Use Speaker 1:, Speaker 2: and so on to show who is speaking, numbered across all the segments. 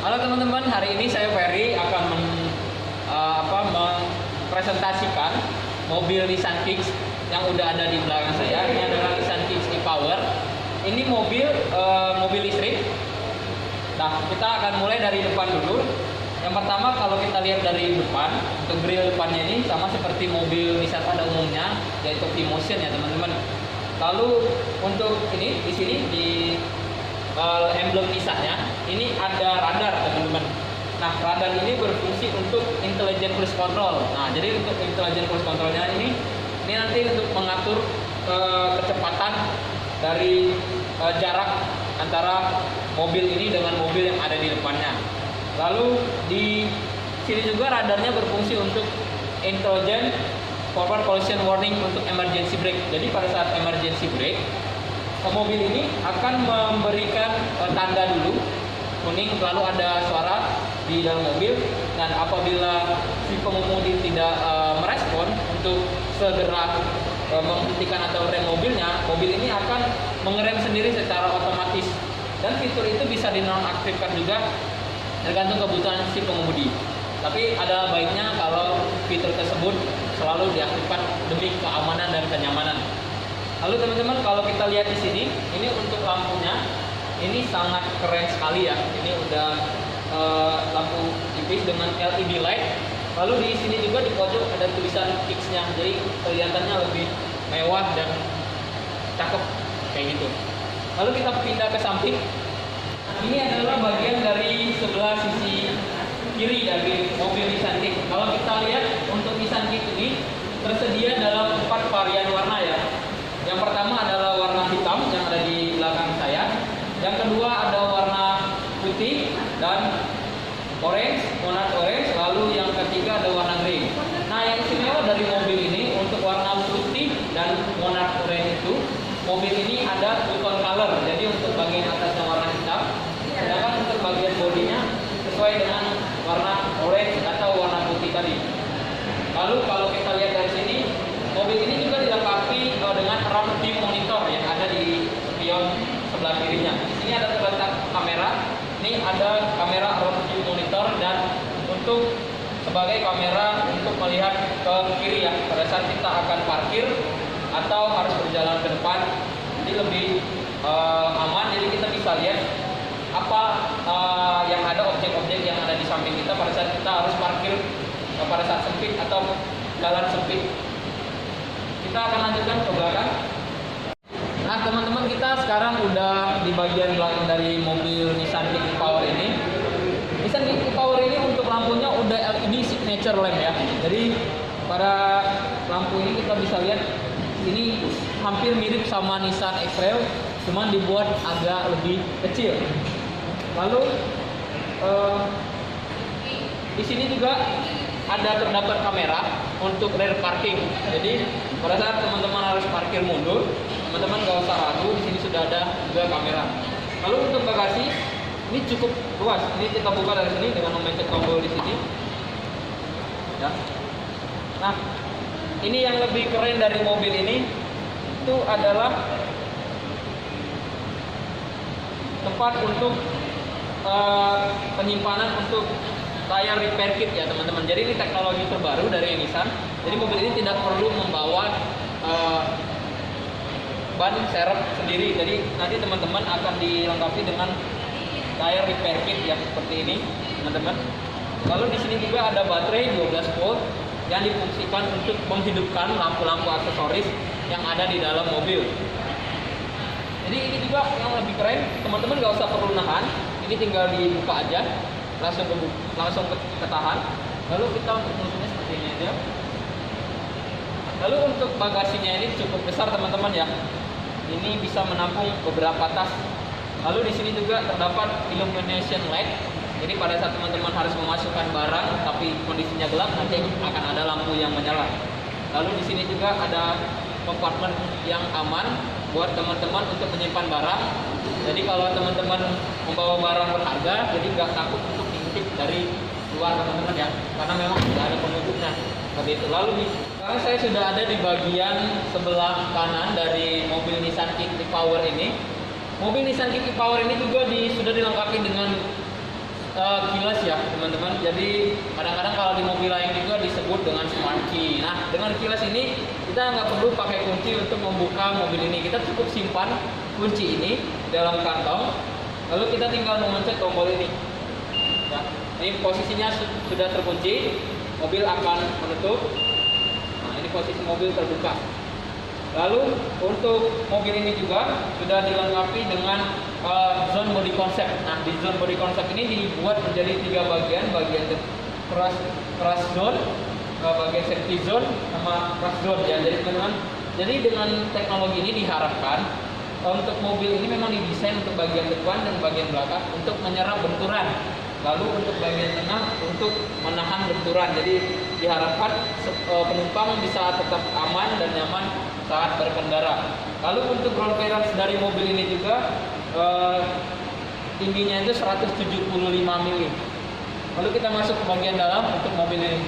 Speaker 1: Halo teman-teman, hari ini saya Ferry akan mempresentasikan mobil Nissan Kicks yang udah ada di belakang saya. Ini adalah Nissan Kicks e-Power. Ini mobil listrik. Nah, kita akan mulai dari depan dulu. Yang pertama, kalau kita lihat dari depan, untuk grill depannya ini sama seperti mobil Nissan pada umumnya, yaitu V-Motion ya teman-teman. Lalu untuk ini di sini di emblem Nissan-nya ini ada radar teman-teman. Nah, radar ini berfungsi untuk intelligent cruise control. Nah, jadi untuk intelligent cruise controlnya ini nanti untuk mengatur kecepatan dari jarak antara mobil ini dengan mobil yang ada di depannya. Lalu di sini juga radarnya berfungsi untuk intelligent forward collision warning untuk emergency brake. Jadi pada saat emergency brake, mobil ini akan memberikan tanda dulu kuning, lalu ada suara di dalam mobil, dan apabila si pengemudi tidak merespon untuk segera menghentikan atau rem mobilnya, mobil ini akan mengerem sendiri secara otomatis. Dan fitur itu bisa dinonaktifkan juga tergantung kebutuhan si pengemudi. Tapi ada baiknya kalau fitur tersebut selalu diaktifkan demi keamanan dan kenyamanan. Lalu teman-teman, kalau kita lihat di sini, ini untuk lampunya, ini sangat keren sekali ya. Ini udah lampu tipis dengan LED light. Lalu di sini juga di pojok ada tulisan Kicks-nya, jadi kelihatannya lebih mewah dan cakep kayak gitu. Lalu kita pindah ke samping. Ini adalah bagian dari sebelah sisi kiri dari mobil Nissan Kicks. Kalau kita lihat untuk Nissan Kicks ini tersedia dalam 4 varian warna ya. Yang pertama adalah warna hitam yang ada di belakang saya. Yang kedua ada warna putih dan orange, monat orange. Lalu yang ketiga ada warna grey. Nah, yang istimewa dari mobil ini untuk warna putih dan monat orange itu, mobil ini ada buton color. Jadi untuk bagian atasnya warna hitam, sedangkan untuk bagian bodinya sesuai dengan warna orange atau warna putih tadi. Lalu kalau kita lihat dari sini, mobil ini juga dilengkapi dengan round view monitor yang ada di spion sebelah kirinya. Di sini ada terletak kamera. Ini ada kamera round view monitor dan untuk sebagai kamera untuk melihat ke kiri ya pada saat kita akan parkir atau harus berjalan ke depan. Jadi lebih aman. Jadi kita bisa lihat apa yang ada, objek-objek yang ada di samping kita pada saat kita harus parkir pada saat sempit atau jalan sempit. Kita akan lanjutkan ke belakang. Nah teman-teman, kita sekarang udah di bagian belakang dari mobil Nissan Kicks e-Power ini. Nissan Kicks e-Power ini untuk lampunya udah LED signature lamp ya. Jadi pada lampu ini kita bisa lihat ini hampir mirip sama Nissan X-Trail, cuman dibuat agak lebih kecil. Lalu di sini juga ada terdapat kamera untuk rear parking. Jadi pada saat teman-teman harus parkir mundur, teman-teman gak usah ragu, di sini sudah ada juga kamera. Lalu untuk bagasi ini cukup luas. Ini kita buka dari sini dengan memencet tombol di sini. Ya. Nah, ini yang lebih keren dari mobil ini itu adalah tempat untuk penyimpanan untuk tire repair kit ya teman-teman. Jadi ini teknologi terbaru dari Nissan. Jadi mobil ini tidak perlu membawa ban serep sendiri. Jadi nanti teman-teman akan dilengkapi dengan tire repair kit yang seperti ini, teman-teman. Lalu di sini juga ada baterai 12 volt yang difungsikan untuk menghidupkan lampu-lampu aksesoris yang ada di dalam mobil. Jadi ini juga yang lebih keren, teman-teman gak usah perlu nahan. Ini tinggal dibuka aja, langsung ketahan. Lalu kita untuk menutupnya seperti ini aja. Lalu untuk bagasinya ini cukup besar teman-teman ya. Ini bisa menampung beberapa tas. Lalu di sini juga terdapat illumination light. Jadi pada saat teman-teman harus memasukkan barang tapi kondisinya gelap, nanti akan ada lampu yang menyala. Lalu di sini juga ada kompartemen yang aman buat teman-teman untuk menyimpan barang. Jadi kalau teman-teman membawa barang berharga, jadi nggak takut untuk diintip dari luar teman-teman ya, karena memang tidak ada penutupnya seperti itu. Lalu sekarang saya sudah ada di bagian sebelah kanan dari mobil Nissan Kicks e-Power ini. Mobil Nissan Kicks e-Power ini juga sudah dilengkapi dengan teman-teman. Jadi kadang-kadang kalau di mobil lain juga disebut dengan smart key. Nah, dengan keyless ini kita nggak perlu pakai kunci untuk membuka mobil ini. Kita cukup simpan kunci ini dalam kantong, lalu kita tinggal memencet tombol ini. Ya, ini posisinya sudah terkunci, mobil akan menutup. Nah, ini posisi mobil terbuka. Lalu untuk mobil ini juga sudah dilengkapi dengan zone body concept. Nah, di zone body concept ini dibuat menjadi 3 bagian, bagian crash zone, bagian safety zone, sama crash zone ya. Jadi teman-teman, jadi dengan teknologi ini diharapkan untuk mobil ini memang didesain untuk bagian depan dan bagian belakang untuk menyerap benturan. Lalu untuk bagian tengah untuk menahan benturan. Jadi diharapkan penumpang bisa tetap aman dan nyaman saat berkendara. Lalu untuk ground clearance dari mobil ini juga tingginya itu 175 mm. Lalu kita masuk ke bagian dalam untuk mobil ini.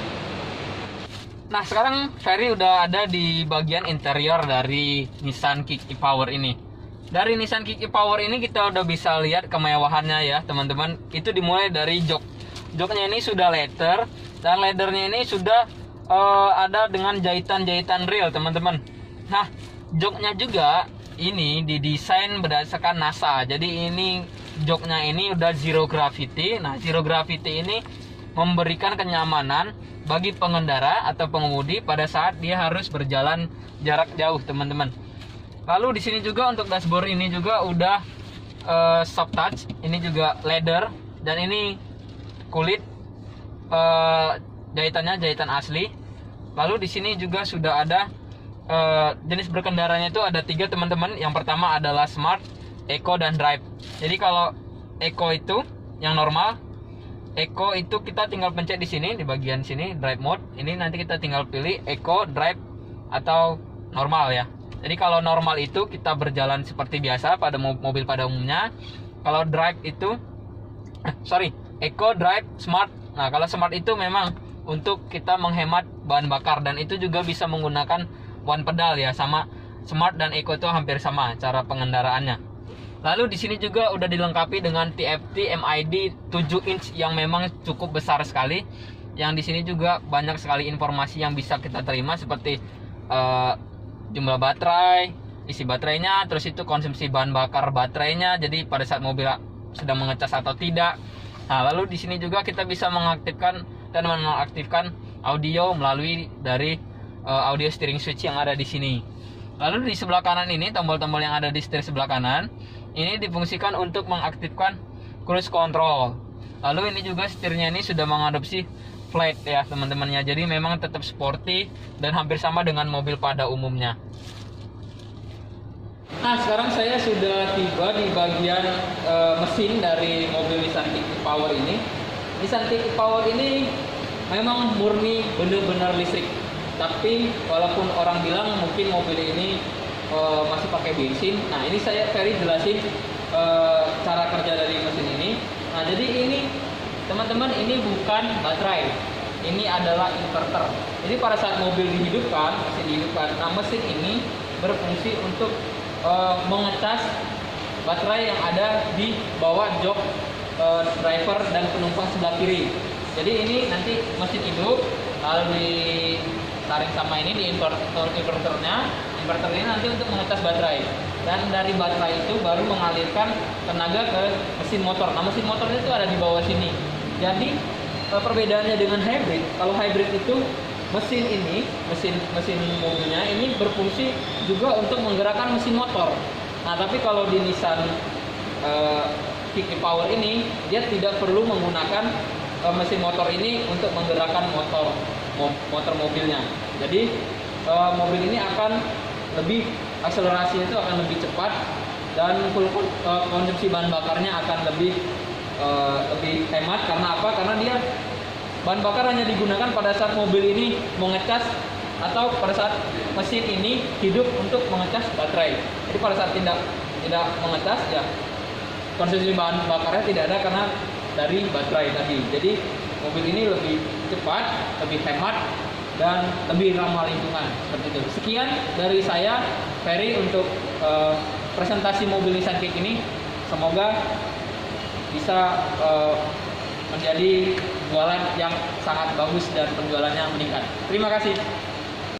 Speaker 1: Nah, sekarang Ferry udah ada di bagian interior dari Nissan Kick e-Power ini. Dari Nissan Kick e-Power ini kita udah bisa lihat kemewahannya ya teman-teman. Itu dimulai dari jok. Joknya ini sudah leather dan leathernya ini sudah ada dengan jahitan-jahitan real teman-teman. Nah, joknya juga ini didesain berdasarkan NASA. Jadi ini joknya ini udah zero gravity. Nah, zero gravity ini memberikan kenyamanan bagi pengendara atau pengemudi pada saat dia harus berjalan jarak jauh teman-teman. Lalu di sini juga untuk dashboard ini juga udah soft touch, ini juga leather dan ini kulit, jahitannya jahitan asli. Lalu di sini juga sudah ada jenis berkendaranya itu ada 3 teman-teman. Yang pertama adalah Smart, Eco dan Drive. Jadi kalau Eco itu yang normal, Eco itu kita tinggal pencet di sini di bagian sini Drive mode. Ini nanti kita tinggal pilih Eco, Drive atau normal ya. Jadi kalau normal itu kita berjalan seperti biasa pada mobil pada umumnya. Kalau drive itu Eco, Drive, Smart. Nah, kalau Smart itu memang untuk kita menghemat bahan bakar dan itu juga bisa menggunakan one pedal ya, sama Smart dan Eco itu hampir sama cara pengendaraannya. Lalu di sini juga udah dilengkapi dengan TFT MID 7 inch yang memang cukup besar sekali. Yang di sini juga banyak sekali informasi yang bisa kita terima seperti jumlah baterai, isi baterainya, terus itu konsumsi bahan bakar baterainya, jadi pada saat mobil sedang mengecas atau tidak. Nah, lalu di sini juga kita bisa mengaktifkan dan menonaktifkan audio melalui dari audio steering switch yang ada di sini. Lalu di sebelah kanan ini, tombol-tombol yang ada di setir sebelah kanan, ini difungsikan untuk mengaktifkan cruise control. Lalu ini juga setirnya ini sudah mengadopsi flat ya teman-temannya, jadi memang tetap sporty dan hampir sama dengan mobil pada umumnya. Nah, sekarang saya sudah tiba di bagian mesin dari mobil Nissan Kick e-Power ini. Nissan Kick e-Power ini memang murni benar-benar listrik, tapi walaupun orang bilang mungkin mobil ini masih pakai bensin. Nah, ini saya Ferry jelasin cara kerja dari mesin ini. Nah, jadi ini teman-teman, ini bukan baterai, ini adalah inverter. Jadi pada saat mobil dihidupkan, mesin dihidupkan, nah mesin ini berfungsi untuk mengecas baterai yang ada di bawah jok driver dan penumpang sebelah kiri. Jadi ini nanti mesin hidup, lalu ditarik sama ini di inverternya. Inverter ini nanti untuk mengecas baterai. Dan dari baterai itu baru mengalirkan tenaga ke mesin motor. Nah, mesin motornya itu ada di bawah sini. Jadi perbedaannya dengan hybrid, kalau hybrid itu mesin ini, mesin mobilnya ini berfungsi juga untuk menggerakkan mesin motor. Nah, tapi kalau di Nissan Kick e-Power ini dia tidak perlu menggunakan mesin motor ini untuk menggerakkan motor mobilnya. Jadi mobil ini akan lebih, akselerasinya itu akan lebih cepat dan konsumsi bahan bakarnya akan lebih hemat. Karena apa? Karena dia bahan bakar hanya digunakan pada saat mobil ini mengecas atau pada saat mesin ini hidup untuk mengecas baterai. Jadi pada saat tidak mengecas ya konsumsi bahan bakarnya tidak ada karena dari baterai tadi. Jadi mobil ini lebih cepat, lebih hemat dan lebih ramah lingkungan seperti itu. Sekian dari saya Ferry untuk presentasi mobil Nissan Kick ini. Semoga bisa menjadi jualan yang sangat bagus dan penjualannya meningkat. Terima kasih.